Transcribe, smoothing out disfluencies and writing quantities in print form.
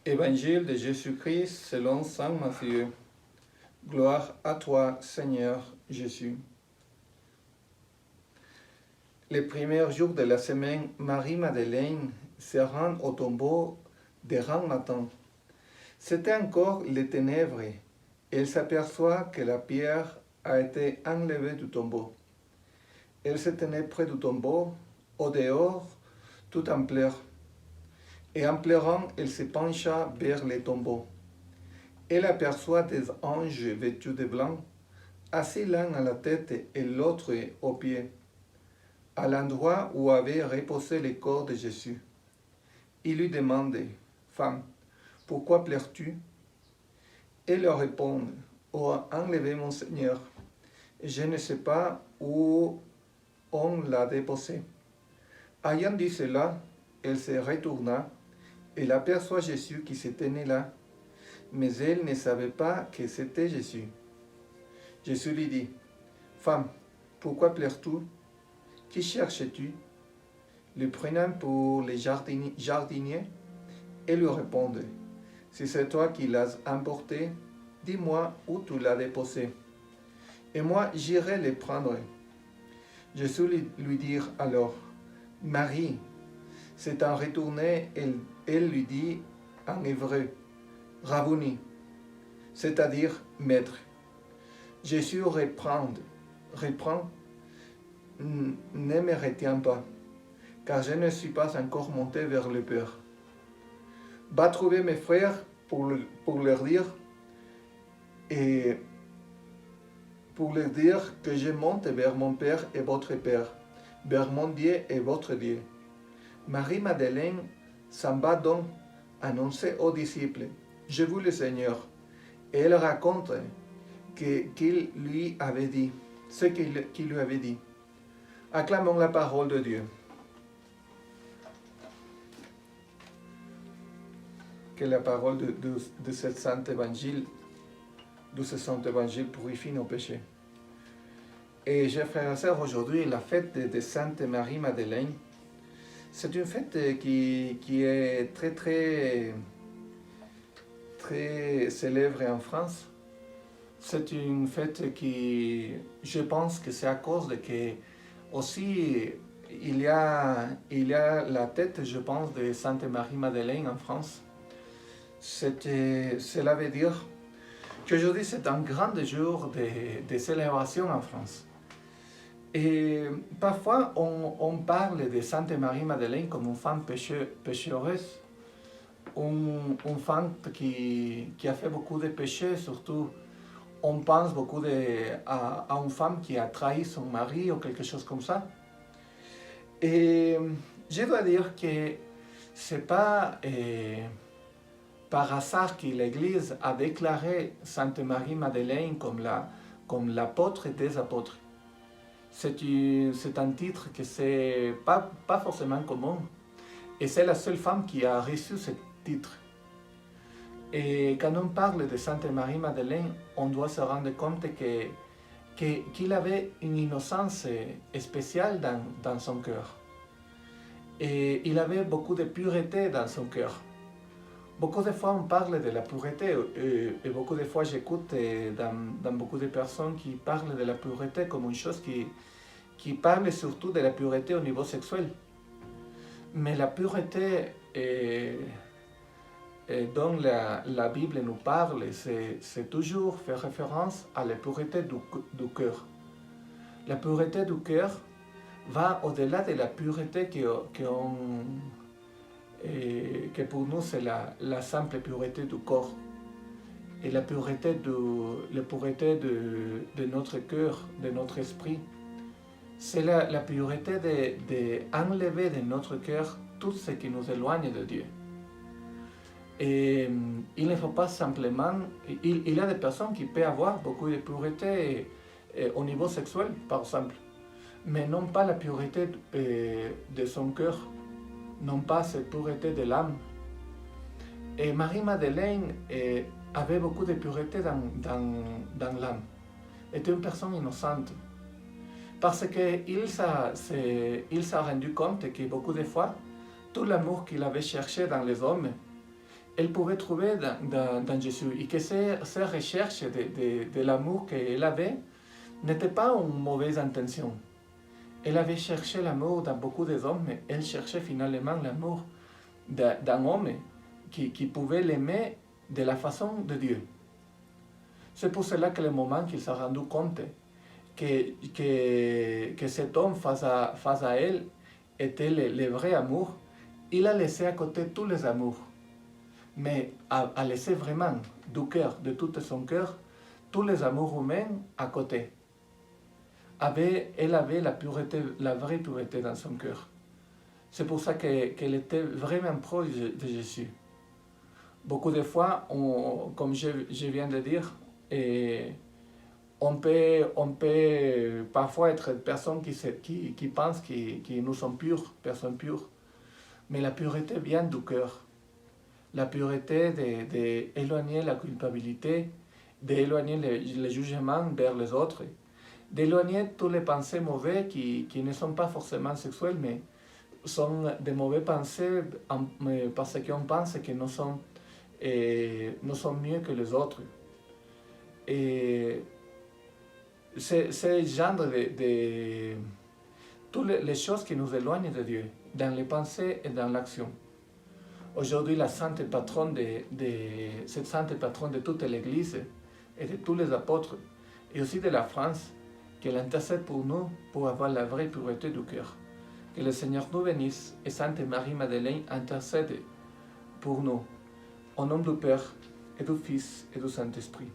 Évangile de Jésus-Christ selon saint Matthieu. Gloire à toi, Seigneur Jésus. Les premiers jours de la semaine, Marie-Madeleine se rend au tombeau de grand matin. C'était encore les ténèbres. Elle s'aperçoit que la pierre a été enlevée du tombeau. Elle se tenait près du tombeau, au dehors, tout en pleurs. Et en pleurant, elle se pencha vers le tombeau. Elle aperçoit des anges vêtus de blanc, assis l'un à la tête et l'autre aux pieds, à l'endroit où avait reposé le corps de Jésus. Il lui demande, « Femme, pourquoi pleures-tu » Elle leur répond, « On a enlevé mon Seigneur. Je ne sais pas où on l'a déposé. » Ayant dit cela, elle se retourna. Elle aperçoit Jésus qui se tenait là, mais elle ne savait pas que c'était Jésus. Jésus lui dit, « Femme, pourquoi pleures-tu? Qui cherches-tu » Le prenant pour les jardiniers, elle lui répond, « Si c'est toi qui l'as emporté, dis-moi où tu l'as déposé, et moi j'irai le prendre. » Jésus lui dit alors, « Marie !» S'étant retournée, elle lui dit en hébreu, « Rabouni », c'est-à-dire « Maître ». Jésus reprend, « Ne me retiens pas, car je ne suis pas encore monté vers le Père. Va trouver mes frères pour leur dire que je monte vers mon Père et votre Père, vers mon Dieu et votre Dieu. » Marie-Madeleine s'en va donc annoncer aux disciples, « J'ai vu le Seigneur. » Et elle raconte qu'il lui avait dit, ce qu'il lui avait dit. Acclamons la parole de Dieu. Que la parole de ce saint évangile, purifie nos péchés. Et chers frères et sœurs, aujourd'hui, la fête de Sainte Marie-Madeleine, c'est une fête qui est très célèbre en France. C'est une fête qui, je pense que c'est à cause de que aussi il y a la tête, je pense, de Sainte Marie-Madeleine en France. Cela veut dire qu'aujourd'hui c'est un grand jour de célébration en France. Et parfois, on parle de Sainte Marie-Madeleine comme une femme péchereuse, une femme qui a fait beaucoup de péchés, surtout on pense beaucoup à une femme qui a trahi son mari ou quelque chose comme ça. Et je dois dire que ce n'est pas par hasard que l'Église a déclaré Sainte Marie-Madeleine comme l'apôtre des apôtres. C'est un titre que c'est pas forcément commun. Et c'est la seule femme qui a reçu ce titre. Et quand on parle de Sainte Marie-Madeleine, on doit se rendre compte qu'il avait une innocence spéciale dans son cœur. Et il avait beaucoup de pureté dans son cœur. Beaucoup de fois on parle de la pureté et beaucoup de fois j'écoute dans beaucoup de personnes qui parlent de la pureté comme une chose qui parle surtout de la pureté au niveau sexuel. Mais la pureté dont la Bible nous parle, c'est toujours faire référence à la pureté du cœur. La pureté du cœur va au-delà de la pureté que pour nous c'est la simple pureté du corps. Et la pureté de notre cœur, de notre esprit, c'est la pureté d'enlever de notre cœur tout ce qui nous éloigne de Dieu. Et il ne faut pas simplement... Il y a des personnes qui peuvent avoir beaucoup de pureté au niveau sexuel, par exemple, mais non pas la pureté de son cœur, non pas cette pureté de l'âme. Et Marie-Madeleine avait beaucoup de pureté dans l'âme. Était une personne innocente. Parce qu'il s'est rendu compte que beaucoup de fois, tout l'amour qu'il avait cherché dans les hommes elle pouvait trouver dans Jésus, et que ces recherches de l'amour qu'elle avait n'étaient pas une mauvaise intention. Elle avait cherché l'amour dans beaucoup d'hommes, mais elle cherchait finalement l'amour d'un homme qui pouvait l'aimer de la façon de Dieu. C'est pour cela que le moment qu'il s'est rendu compte que cet homme face à elle était le vrai amour, il a laissé à côté tous les amours, mais a laissé vraiment du cœur, de tout son cœur, tous les amours humains à côté. Elle avait la vraie pureté dans son cœur. C'est pour ça qu'elle était vraiment proche de Jésus. Beaucoup de fois, comme je viens de dire, on peut parfois être personnes qui pensent que nous sommes pures, personnes pures. Mais la pureté vient du cœur. La pureté d'éloigner la culpabilité, d'éloigner le jugement vers les autres, d'éloigner toutes les pensées mauvaises qui ne sont pas forcément sexuelles, mais sont des mauvaises pensées parce qu'on pense que nous sommes mieux que les autres. Et c'est ce genre de toutes les choses qui nous éloignent de Dieu, dans les pensées et dans l'action. Aujourd'hui, la sainte patronne cette sainte patronne de toute l'Église et de tous les apôtres, et aussi de la France, qu'elle intercède pour nous pour avoir la vraie pureté du cœur. Que le Seigneur nous bénisse et Sainte Marie-Madeleine intercède pour nous. Au nom du Père et du Fils et du Saint-Esprit.